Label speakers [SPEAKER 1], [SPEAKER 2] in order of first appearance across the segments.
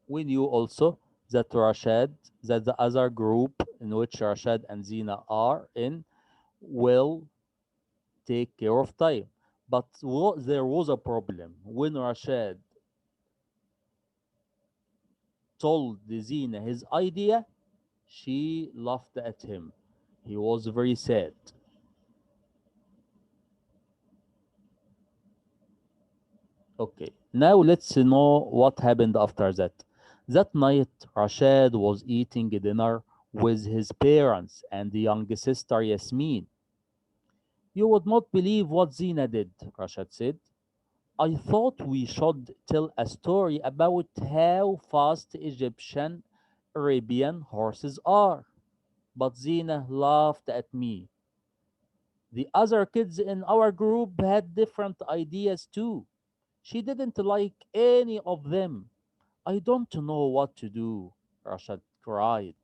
[SPEAKER 1] We knew also that that the other group in which Rashad and Zina are in will take care of time. But there was a problem. When Rashad told Zina his idea, she laughed at him. He was very sad. Okay, now let's know what happened after that. That night, Rashad was eating dinner with his parents and the young sister Yasmin. You would not believe what Zina did, Rashad said. I thought we should tell a story about how fast Egyptian Arabian horses are. But Zina laughed at me. The other kids in our group had different ideas too. She didn't like any of them. I don't know what to do, Rashad cried.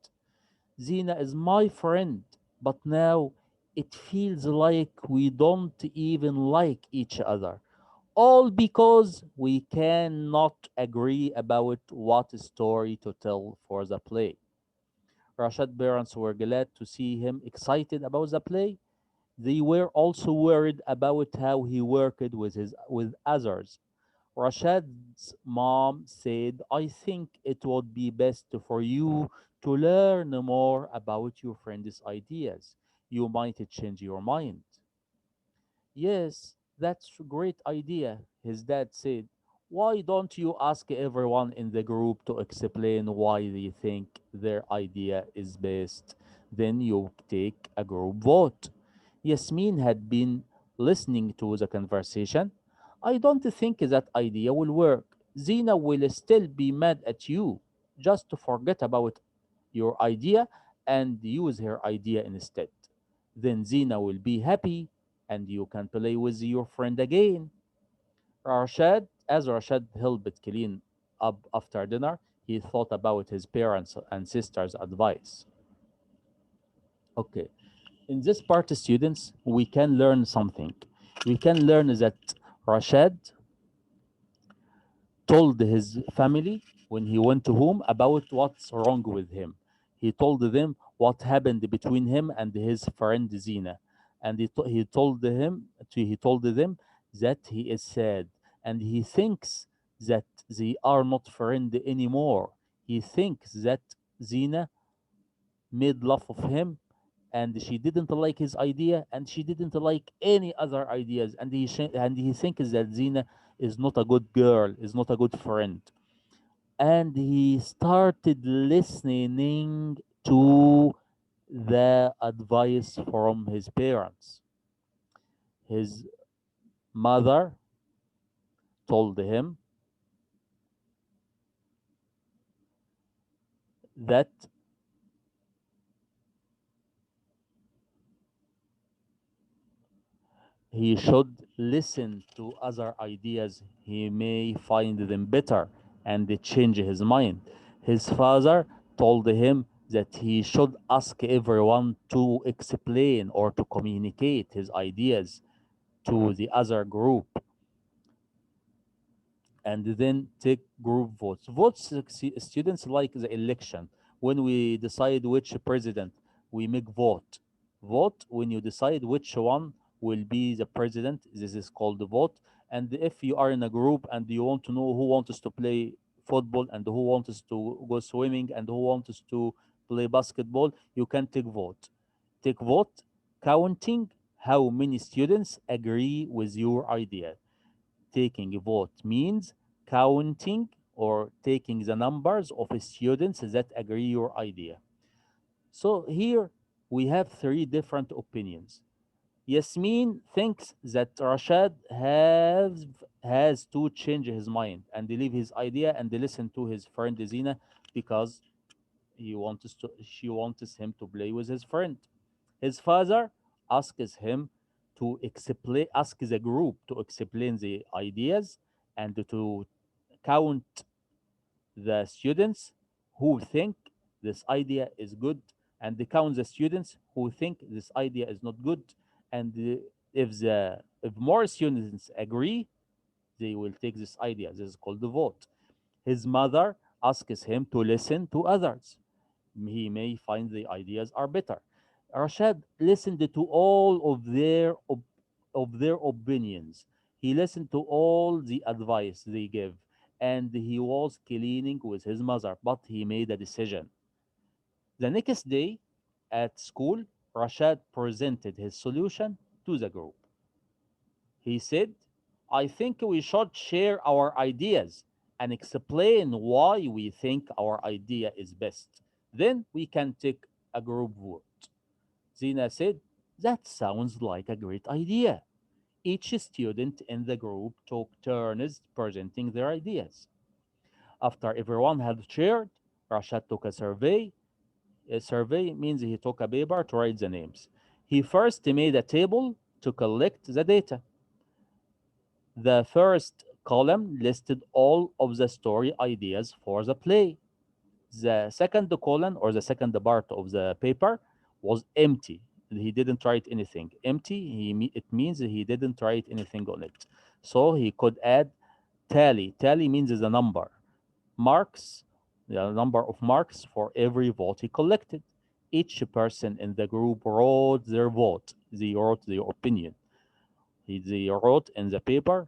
[SPEAKER 1] Zina is my friend, but now it feels like we don't even like each other. All because we cannot agree about what story to tell for the play. Rashad parents were glad to see him excited about the play. They were also worried about how he worked with others. Rashad's mom said, I think it would be best for you to learn more about your friend's ideas. You might change your mind. Yes, that's a great idea, his dad said. Why don't you ask everyone in the group to explain why they think their idea is best? Then you take a group vote. Yasmin had been listening to the conversation. I don't think that idea will work. Zina will still be mad at you. Just to forget about your idea and use her idea instead. Then Zina will be happy and you can play with your friend again. As Rashad helped clean up after dinner, he thought about his parents and sisters' advice. Okay, in this part, students, we can learn something. We can learn that Rashad told his family when he went home about what's wrong with him. He told them what happened between him and his friend Zina, and he told them that he is sad and he thinks that they are not friends anymore. He thinks that Zina made love of him and she didn't like his idea and she didn't like any other ideas and he thinks that Zina is not a good girl, is not a good friend, and he started listening to the advice from his parents. His mother told him that he should listen to other ideas. He may find them better and change his mind. His father told him that he should ask everyone to explain or to communicate his ideas to the other group and then take group votes. Students like the election. When we decide which president, we make vote. Vote when you decide which one will be the president. This is called the vote. And if you are in a group and you want to know who wants to play football and who wants to go swimming and who wants to play basketball, you can take vote. Take vote, counting how many students agree with your idea. Taking a vote means counting or taking the numbers of students that agree your idea. So here we have three different opinions. Yasmin thinks that Rashad has to change his mind and leave his idea and listen to his friend Zina because she wants him to play with his friend. His father asks him to ask the group to explain the ideas and to count the students who think this idea is good and they count the students who think this idea is not good. And if more students agree, they will take this idea. This is called the vote. His mother asks him to listen to others. He may find the ideas are better. Rashad listened to all of their opinions. He listened to all the advice they give, and he was cleaning with his mother, but he made a decision. The next day at school, Rashad presented his solution to the group. He said, I think we should share our ideas and explain why we think our idea is best. Then we can take a group vote. Zina said, that sounds like a great idea. Each student in the group took turns presenting their ideas. After everyone had shared, Rashad took a survey. A survey means he took a paper to write the names. He first made a table to collect the data. The first column listed all of the story ideas for the play. The second column or the second part of the paper was empty. He didn't write anything. Empty, it means he didn't write anything on it. So he could add tally. Tally means the number. Marks, the number of marks for every vote he collected. Each person in the group wrote their vote. They wrote their opinion. They wrote in the paper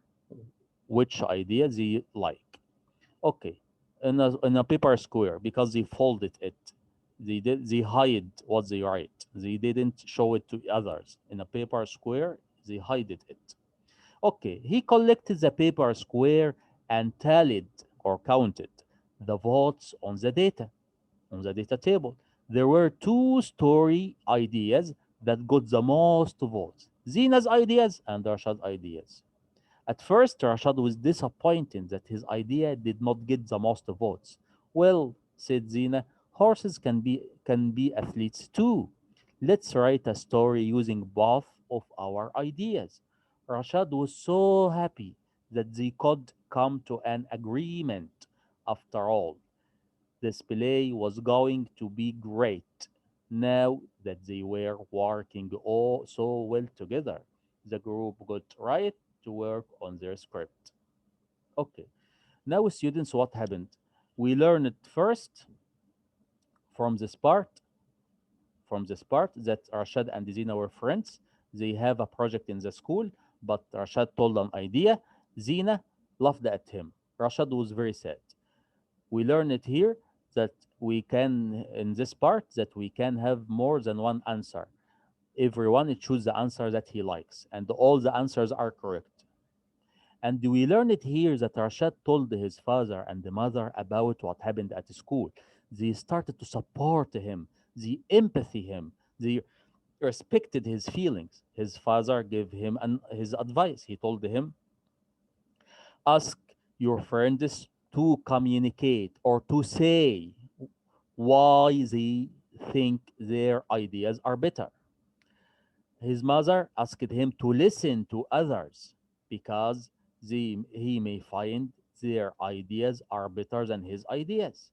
[SPEAKER 1] which idea they like. Okay, in a paper square because they folded it. They hide what they write. They didn't show it to others. In a paper square, they hid it. Okay, he collected the paper square and tallied or counted the votes on the data table. There were two story ideas that got the most votes. Zina's ideas and Rashad's ideas. At first, Rashad was disappointed that his idea did not get the most votes. Well, said Zina, horses can be athletes too. Let's write a story using both of our ideas. Rashad was so happy that they could come to an agreement. After all, this play was going to be great. Now that they were working all so well together, the group got right to work on their script. Okay, now students, what happened? We learned first from this part, that Rashad and Zina were friends. They have a project in the school, but Rashad told an idea. Zina laughed at him. Rashad was very sad. We learn it here that we can, in this part, that we can have more than one answer. Everyone choose the answer that he likes, and all the answers are correct. And we learn it here that Rashad told his father and the mother about what happened at school. They started to support him, they empathy him, they respected his feelings. His father gave him his advice. He told him, ask your friends to communicate or to say why they think their ideas are better. His mother asked him to listen to others because he may find their ideas are better than his ideas.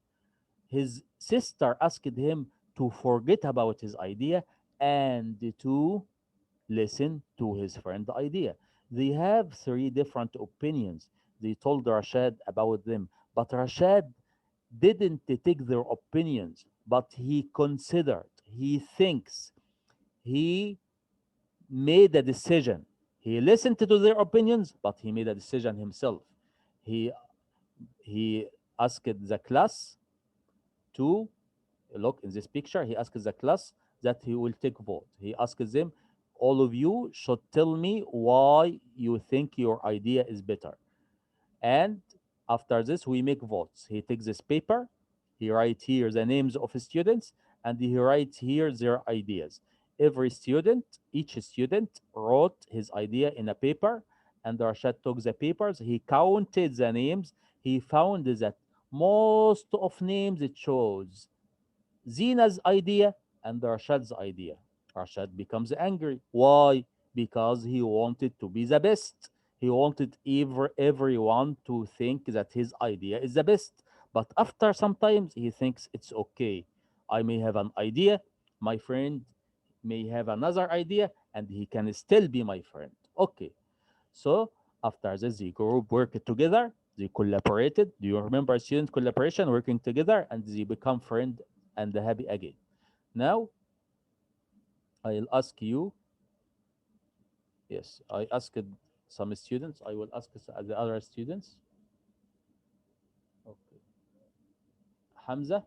[SPEAKER 1] His sister asked him to forget about his idea and to listen to his friend's idea. They have three different opinions. They told Rashad about them, but Rashad didn't take their opinions, but he considered, he thinks, he made a decision. He listened to their opinions, but he made a decision himself. He he asked the class to look in this picture. He asked the class that he will take vote. He asked them, all of you should tell me why you think your idea is better. And after this, we make votes. He takes this paper, he writes here the names of students, and he writes here their ideas. Every student, each student wrote his idea in a paper, and Rashad took the papers. He counted the names. He found that most of names it shows Zina's idea and Rashad's idea. Rashad becomes angry. Why? Because he wanted to be the best. He wanted everyone to think that his idea is the best. But after sometimes he thinks it's okay. I may have an idea, my friend may have another idea, and he can still be my friend. Okay. So after this, the group worked together. They collaborated. Do you remember student collaboration, working together, and they become friend and happy again? Now I'll ask you. Yes, I asked some students. I will ask the other students. Okay. Hamza,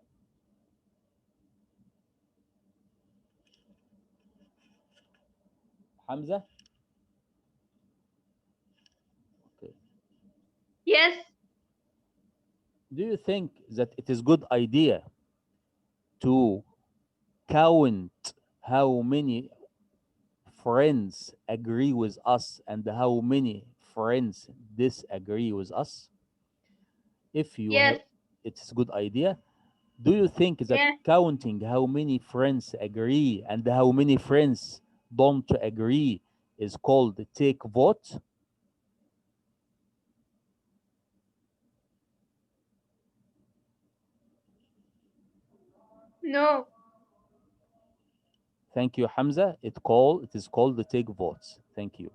[SPEAKER 1] Hamza. Okay.
[SPEAKER 2] Yes.
[SPEAKER 1] Do you think that it is good idea to count how many friends agree with us and how many friends disagree with us? If you have,
[SPEAKER 2] Yes.
[SPEAKER 1] it's a good idea. Do you think that
[SPEAKER 2] Yeah.
[SPEAKER 1] counting how many friends agree and how many friends don't agree is called take vote?
[SPEAKER 2] No.
[SPEAKER 1] Thank you, Hamza. It is called the take votes. Thank you.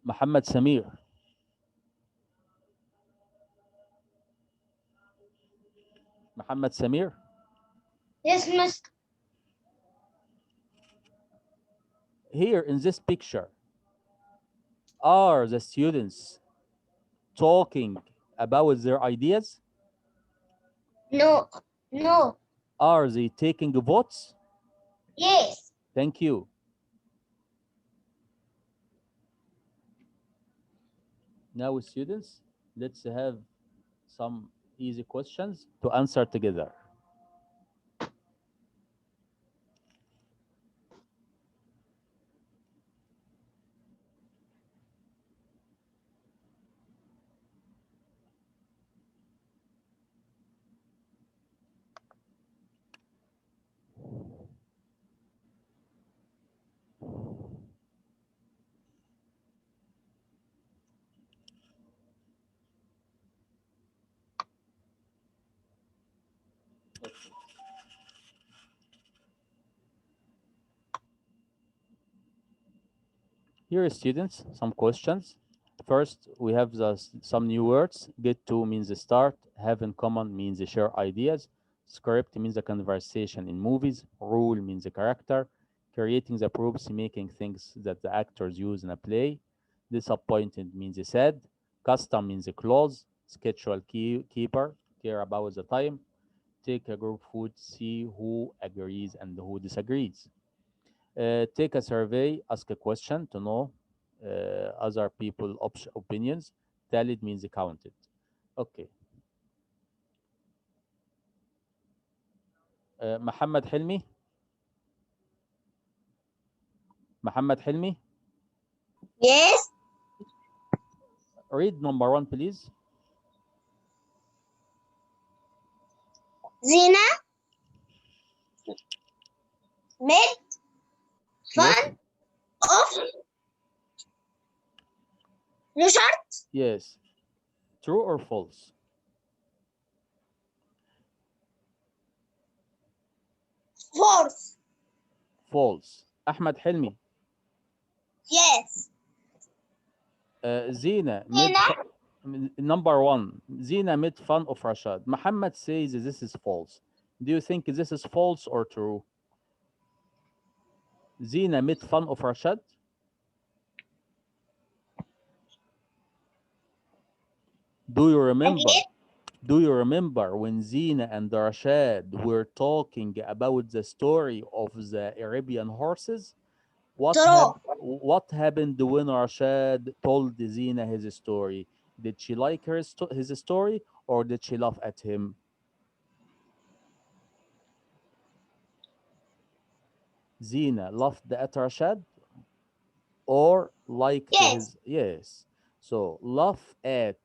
[SPEAKER 1] Muhammad Samir. Muhammad Samir.
[SPEAKER 2] Yes, Miss.
[SPEAKER 1] Here in this picture, are the students talking about their ideas?
[SPEAKER 2] No. No.
[SPEAKER 1] Are they taking votes?
[SPEAKER 2] Yes.
[SPEAKER 1] Thank you. Now, students, let's have some easy questions to answer together. Here, students, some questions. First, we have some new words. Get to means the start. Have in common means the share ideas. Script means the conversation in movies. Rule means the character. Creating the props, making things that the actors use in a play. Disappointed means the sad. Custom means the close. Schedule keeper, care about the time. Take a group food, see who agrees and who disagrees. Take a survey, ask a question to know other people opinions. Tallied means counted. Okay. Muhammad Hilmi. Muhammad Hilmi.
[SPEAKER 2] Yes.
[SPEAKER 1] Read number one, please.
[SPEAKER 2] Zina made
[SPEAKER 1] Yes.
[SPEAKER 2] fun of Richard.
[SPEAKER 1] Yes. True or false?
[SPEAKER 2] Fourth.
[SPEAKER 1] False. Ahmad Hilmi.
[SPEAKER 2] Yes.
[SPEAKER 1] Zina made
[SPEAKER 2] Zina.
[SPEAKER 1] number one. Zina made fun of Rashad. Muhammad says this is false. Do you think this is false or true? Zina made fun of Rashad. Do you remember?
[SPEAKER 2] Again.
[SPEAKER 1] Do you remember when Zina and Rashad were talking about the story of the Arabian horses?
[SPEAKER 2] True.
[SPEAKER 1] What happened when Rashad told Zina his story? Did she like his story or did she laugh at him? Zina laughed at Rashad or liked
[SPEAKER 2] Yes.
[SPEAKER 1] his, yes. So laugh at,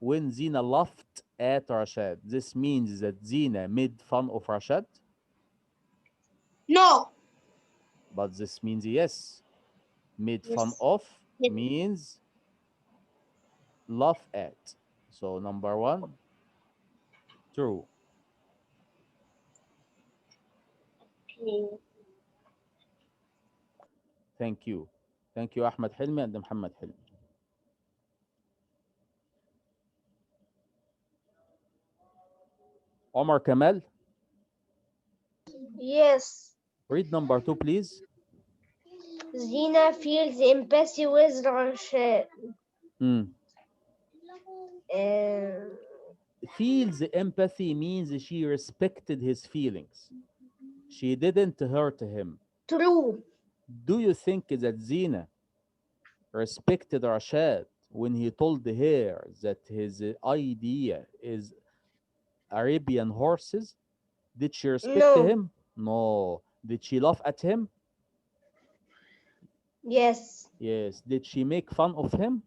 [SPEAKER 1] when Zina laughed at Rashad, this means that Zina made fun of Rashad,
[SPEAKER 2] No.
[SPEAKER 1] but this means yes. Made fun
[SPEAKER 2] Yes.
[SPEAKER 1] of
[SPEAKER 2] Yes.
[SPEAKER 1] means laugh at. So number one, true. Thank you. Thank you, Ahmed Hilmi and Muhammad Hilmi. Omar Kamal,
[SPEAKER 2] Yes.
[SPEAKER 1] read number 2, please.
[SPEAKER 2] Zina feels empathy with Rashad.
[SPEAKER 1] Mm.
[SPEAKER 2] Uh,
[SPEAKER 1] Feels empathy means she respected his feelings. She didn't hurt him.
[SPEAKER 2] True.
[SPEAKER 1] Do you think that Zina respected Rashad when he told her that his idea is Arabian horses? Did she respect
[SPEAKER 2] No.
[SPEAKER 1] him? No. Did she laugh at him?
[SPEAKER 2] Yes.
[SPEAKER 1] Yes. Did she make fun of him?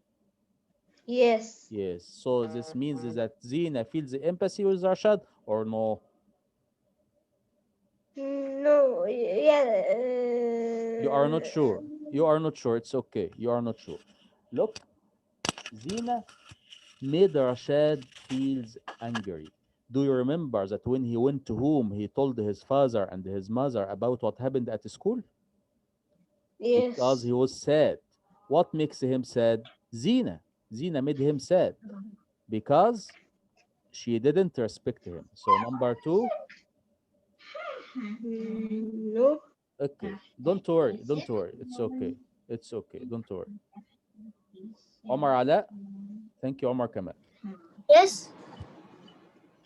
[SPEAKER 2] Yes.
[SPEAKER 1] Yes. So this means that Zina feels empathy with Rashad or no?
[SPEAKER 2] No. Yeah.
[SPEAKER 1] You are not sure. You are not sure. It's okay. You are not sure. Look, Zina made Rashad feels angry. Do you remember that when he went to home, he told his father and his mother about what happened at school? Because
[SPEAKER 2] Yes.
[SPEAKER 1] he was sad. What makes him sad? Zina. Zina made him sad because she didn't respect him. So number 2,
[SPEAKER 2] No.
[SPEAKER 1] okay. Don't worry. Don't worry. It's okay. It's okay. Don't worry. Omar Ala. Thank you, Omar Kamal.
[SPEAKER 2] Yes.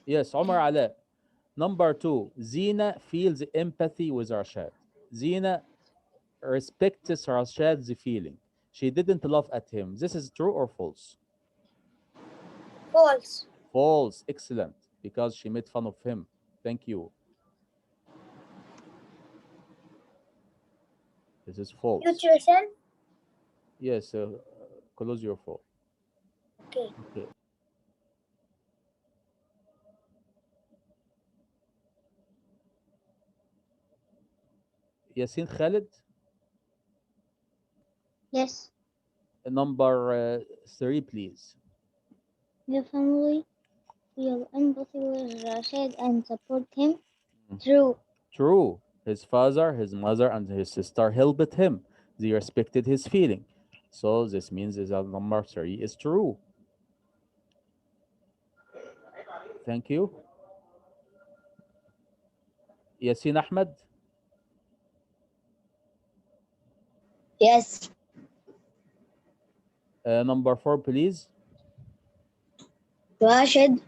[SPEAKER 1] Yes, Omar Ala. Number 2, Zina feels empathy with Rashad. Zina respects Rashad's feeling. She didn't laugh at him. This is true or false?
[SPEAKER 2] False.
[SPEAKER 1] False. Excellent. Because she made fun of him. Thank you. This is false.
[SPEAKER 2] Nutrition.
[SPEAKER 1] Yes, close your phone.
[SPEAKER 2] Okay.
[SPEAKER 1] Okay. Yasin Khalid,
[SPEAKER 3] Yes,
[SPEAKER 1] number 3, please.
[SPEAKER 3] the family feel empathy with Rashid and support him.
[SPEAKER 1] Mm.
[SPEAKER 3] True.
[SPEAKER 1] True. His father, his mother, and his sister helped him. They respected his feeling. So this means that number 3 is true. Thank you. Yasin Ahmed,
[SPEAKER 2] Yes.
[SPEAKER 1] number 4, please.
[SPEAKER 2] Rashid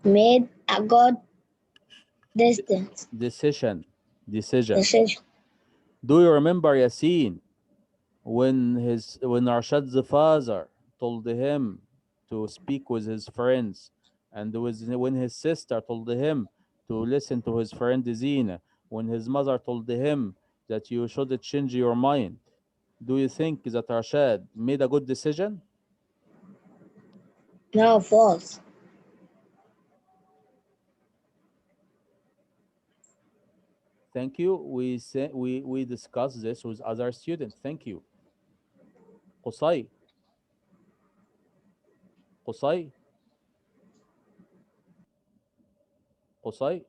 [SPEAKER 2] made a good distance
[SPEAKER 1] Decision. Decision.
[SPEAKER 2] decision.
[SPEAKER 1] Do you remember Yasin when Rashad's father told him to speak with his friends, and when his sister told him to listen to his friend Zina, when his mother told him that you should change your mind? Do you think that Rashad made a good decision?
[SPEAKER 2] No, false.
[SPEAKER 1] Thank you. We discussed this with other students. Thank you. Qusay, Qusay, Qusay,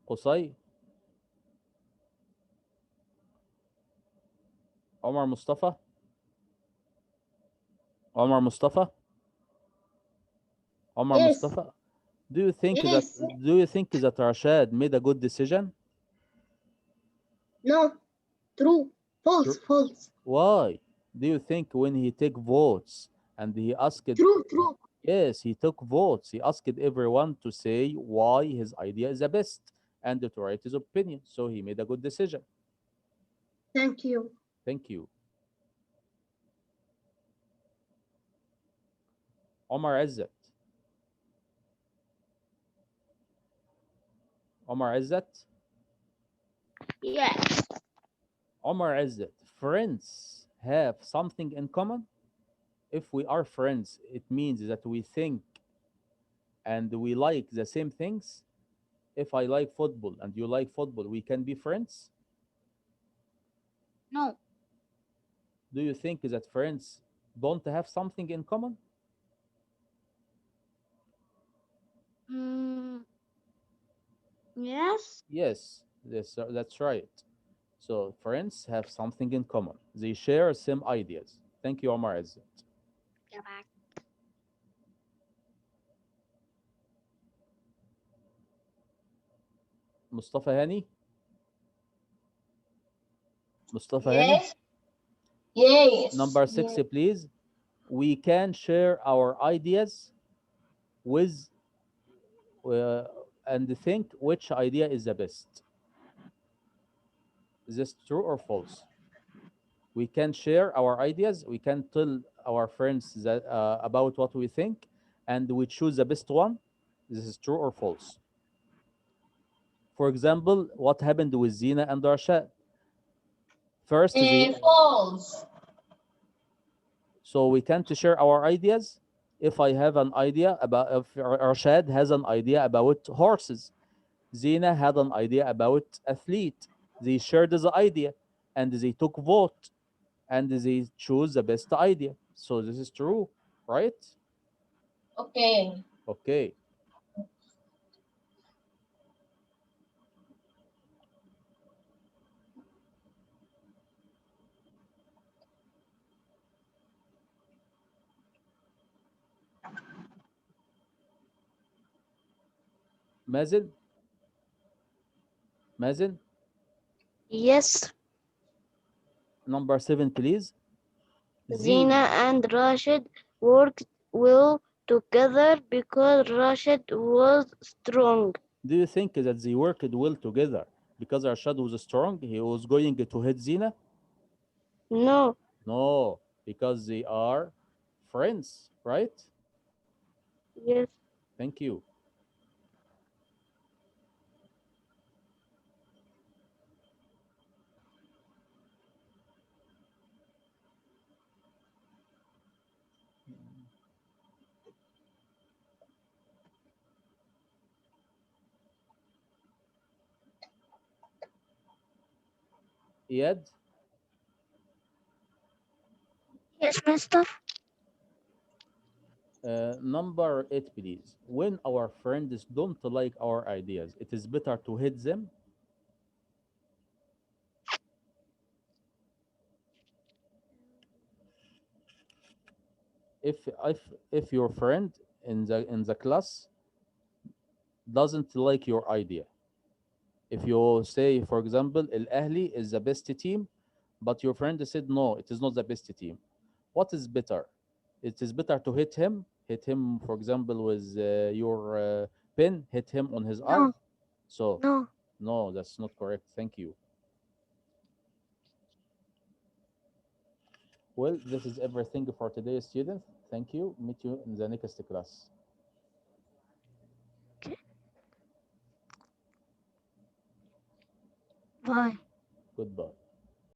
[SPEAKER 1] Qusay, Omar Mustafa, Omar Mustafa, Omar
[SPEAKER 2] Yes.
[SPEAKER 1] Mustafa. Do you think that
[SPEAKER 2] Yes.
[SPEAKER 1] Rashad made a good decision?
[SPEAKER 2] No. True. False.
[SPEAKER 1] Tr-
[SPEAKER 2] False.
[SPEAKER 1] Why? Do you think when he take votes and he asked,
[SPEAKER 2] True. True.
[SPEAKER 1] yes, he took votes, he asked everyone to say why his idea is the best and to write his opinion. So he made a good decision.
[SPEAKER 2] Thank you.
[SPEAKER 1] Thank you. Omar Izzat. Omar Izzat.
[SPEAKER 2] Yes.
[SPEAKER 1] Omar Izzat. Friends have something in common. If we are friends, it means that we think and we like the same things. If I like football and you like football, we can be friends.
[SPEAKER 3] No.
[SPEAKER 1] Do you think that friends don't have something in common?
[SPEAKER 3] Mm, yes.
[SPEAKER 1] Yes, that's right. So friends have something in common. They share same ideas. Thank you, Omar Izzet. Mustafa Hani. Mustafa Hani.
[SPEAKER 4] Yes, yes,
[SPEAKER 1] Number six,
[SPEAKER 4] yes.
[SPEAKER 1] please. We can share our ideas with uh, and think which idea is the best. Is this true or false? We can share our ideas. We can tell our friends that about what we think, and we choose the best one. This is true or false? For example, what happened with Zina and Rashad? First,
[SPEAKER 4] False.
[SPEAKER 1] so we can't share our ideas. If I have an idea about, if Rashad has an idea about horses, Zina had an idea about athlete. They shared the idea, and they took vote, and they choose the best idea. So this is true, right?
[SPEAKER 4] Okay.
[SPEAKER 1] Okay. Mazen, Mazen,
[SPEAKER 3] Yes,
[SPEAKER 1] number seven, please.
[SPEAKER 3] Zina and Rashid worked well together because Rashid was strong.
[SPEAKER 1] Do you think that they worked well together because Rashad was strong? He was going to hit Zina?
[SPEAKER 3] No,
[SPEAKER 1] No, because they are friends, right?
[SPEAKER 3] yes,
[SPEAKER 1] Thank you. Iyad,
[SPEAKER 3] yes, Mister.
[SPEAKER 1] number eight, please. When our friends don't like our ideas, it is better to hit them. If your friend in the class doesn't like your idea, if you say, for example, Al Ahli is the best team, but your friend said no, it is not the best team. What is better? It is better to hit him, for example, with your pen, hit him on his arm.
[SPEAKER 3] No,
[SPEAKER 1] So,
[SPEAKER 3] no.
[SPEAKER 1] no, that's not correct. Thank you. Well, this is everything for today, students. Thank you. Meet you in the next class.
[SPEAKER 3] Bye.
[SPEAKER 1] Goodbye.